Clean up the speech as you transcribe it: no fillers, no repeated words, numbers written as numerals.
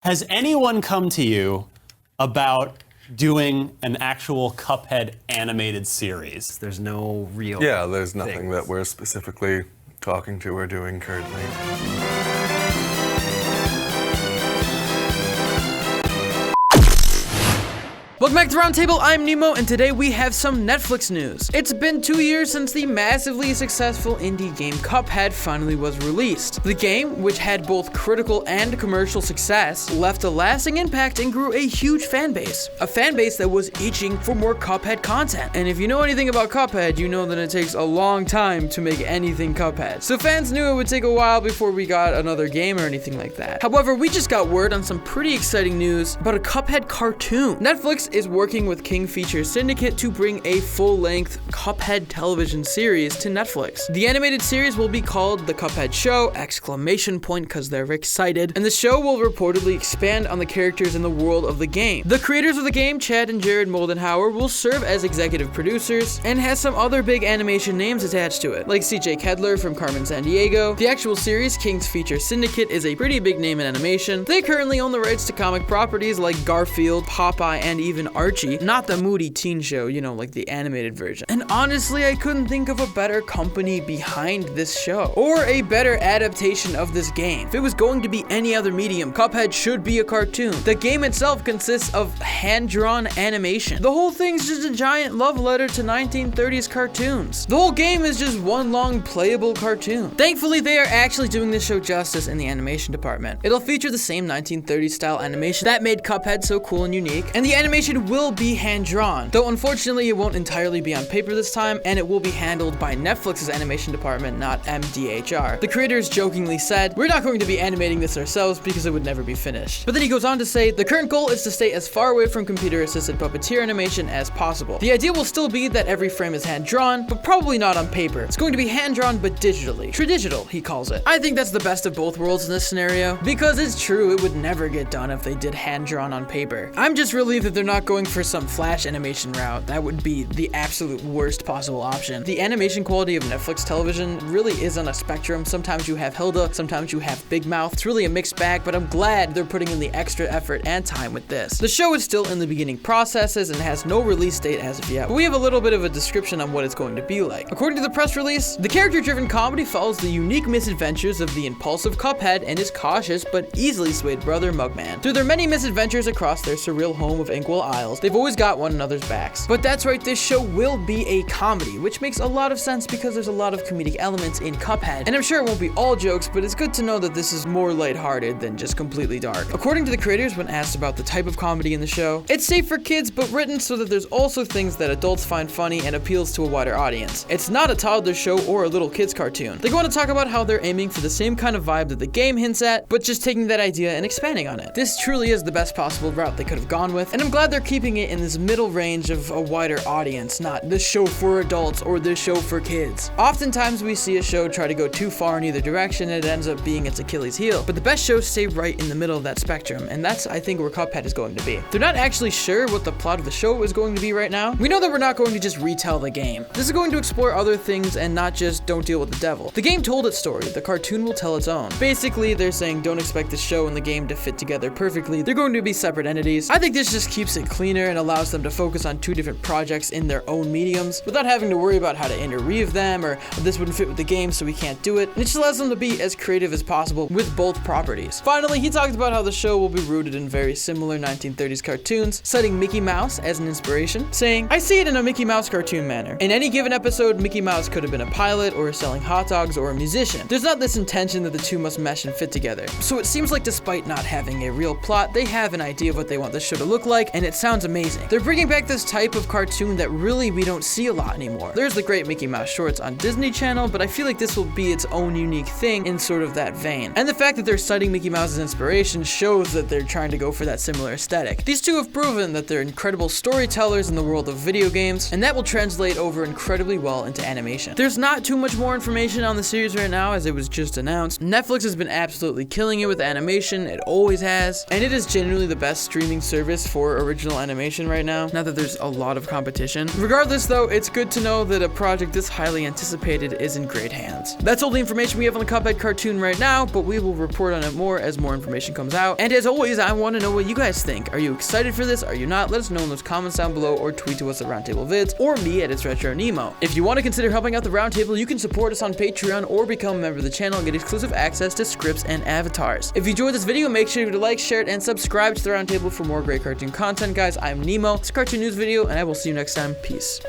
Has anyone come to you about doing an actual Cuphead animated series? There's no real Yeah, there's nothing things. that we're specifically talking to or doing currently. Welcome back to Roundtable, I'm Nemo, and today we have some Netflix news. It's been 2 years since the massively successful indie game Cuphead finally was released. The game, which had both critical and commercial success, left a lasting impact and grew a huge fan base. A fan base that was itching for more Cuphead content. And if you know anything about Cuphead, you know that it takes a long time to make anything Cuphead. So fans knew it would take a while before we got another game or anything like that. However, we just got word on some pretty exciting news about a Cuphead cartoon. Netflix is working with King Feature Syndicate to bring a full-length Cuphead television series to Netflix. The animated series will be called The Cuphead Show, ! Because they're excited, and the show will reportedly expand on the characters in the world of the game. The creators of the game, Chad and Jared Moldenhauer, will serve as executive producers and has some other big animation names attached to it, like CJ Kedler from Carmen Sandiego. The actual series, King's Feature Syndicate, is a pretty big name in animation. They currently own the rights to comic properties like Garfield, Popeye, and even Archie, not the moody teen show, you know, like the animated version. And honestly, I couldn't think of a better company behind this show, or a better adaptation of this game. If it was going to be any other medium, Cuphead should be a cartoon. The game itself consists of hand-drawn animation. The whole thing's just a giant love letter to 1930s cartoons. The whole game is just one long playable cartoon. Thankfully, they are actually doing this show justice in the animation department. It'll feature the same 1930s style animation that made Cuphead so cool and unique, and the animation will be hand-drawn, though unfortunately it won't entirely be on paper this time, and it will be handled by Netflix's animation department, not MDHR. The creators jokingly said, "We're not going to be animating this ourselves because it would never be finished." But then he goes on to say, "The current goal is to stay as far away from computer-assisted puppeteer animation as possible. The idea will still be that every frame is hand-drawn, but probably not on paper. It's going to be hand-drawn but digitally. Tradigital, he calls it." I think that's the best of both worlds in this scenario, because it's true, it would never get done if they did hand-drawn on paper. I'm just relieved that they're not going for some flash animation route. That would be the absolute worst possible option. The animation quality of Netflix television really is on a spectrum. Sometimes you have Hilda, sometimes you have Big Mouth. It's really a mixed bag, but I'm glad they're putting in the extra effort and time with this. The show is still in the beginning processes and has no release date as of yet, but we have a little bit of a description on what it's going to be like. According to the press release, the character-driven comedy follows the unique misadventures of the impulsive Cuphead and his cautious but easily swayed brother Mugman. Through their many misadventures across their surreal home of Inkwell Isles, they've always got one another's backs. But that's right, this show will be a comedy, which makes a lot of sense because there's a lot of comedic elements in Cuphead. And I'm sure it won't be all jokes, but it's good to know that this is more lighthearted than just completely dark. According to the creators, when asked about the type of comedy in the show, it's safe for kids but written so that there's also things that adults find funny and appeals to a wider audience. It's not a toddler show or a little kids cartoon. They go on to talk about how they're aiming for the same kind of vibe that the game hints at, but just taking that idea and expanding on it. This truly is the best possible route they could have gone with, and I'm glad they're keeping it in this middle range of a wider audience, not this show for adults or this show for kids. Oftentimes we see a show try to go too far in either direction and it ends up being its Achilles heel, but the best shows stay right in the middle of that spectrum, and that's, I think, where Cuphead is going to be. They're not actually sure what the plot of the show is going to be right now. We know that we're not going to just retell the game. This is going to explore other things and not just don't deal with the devil. The game told its story, the cartoon will tell its own. Basically, they're saying don't expect the show and the game to fit together perfectly. They're going to be separate entities. I think this just keeps it cleaner and allows them to focus on two different projects in their own mediums without having to worry about how to interweave them or this wouldn't fit with the game so we can't do it. And it just allows them to be as creative as possible with both properties. Finally, he talked about how the show will be rooted in very similar 1930s cartoons, citing Mickey Mouse as an inspiration, saying, "I see it in a Mickey Mouse cartoon manner. In any given episode, Mickey Mouse could have been a pilot or selling hot dogs or a musician. There's not this intention that the two must mesh and fit together." So it seems like despite not having a real plot, they have an idea of what they want the show to look like, and it sounds amazing. They're bringing back this type of cartoon that really we don't see a lot anymore. There's the great Mickey Mouse shorts on Disney Channel, but I feel like this will be its own unique thing in sort of that vein. And the fact that they're citing Mickey Mouse as inspiration shows that they're trying to go for that similar aesthetic. These two have proven that they're incredible storytellers in the world of video games, and that will translate over incredibly well into animation. There's not too much more information on the series right now as it was just announced. Netflix has been absolutely killing it with animation, it always has, and it is genuinely the best streaming service for original original animation right now that there's a lot of competition. Regardless though, it's good to know that a project this highly anticipated is in great hands. That's all the information we have on the Cuphead cartoon right now, but we will report on it more as more information comes out. And as always, I want to know what you guys think. Are you excited for this? Are you not? Let us know in those comments down below, or tweet to us at Roundtable Vids, or me at It's Retro Nemo. If you want to consider helping out the Roundtable, you can support us on Patreon or become a member of the channel and get exclusive access to scripts and avatars. If you enjoyed this video, make sure to like, share it, and subscribe to the Roundtable for more great cartoon content. Guys, I'm Nemo. It's a cartoon news video, and I will see you next time. Peace.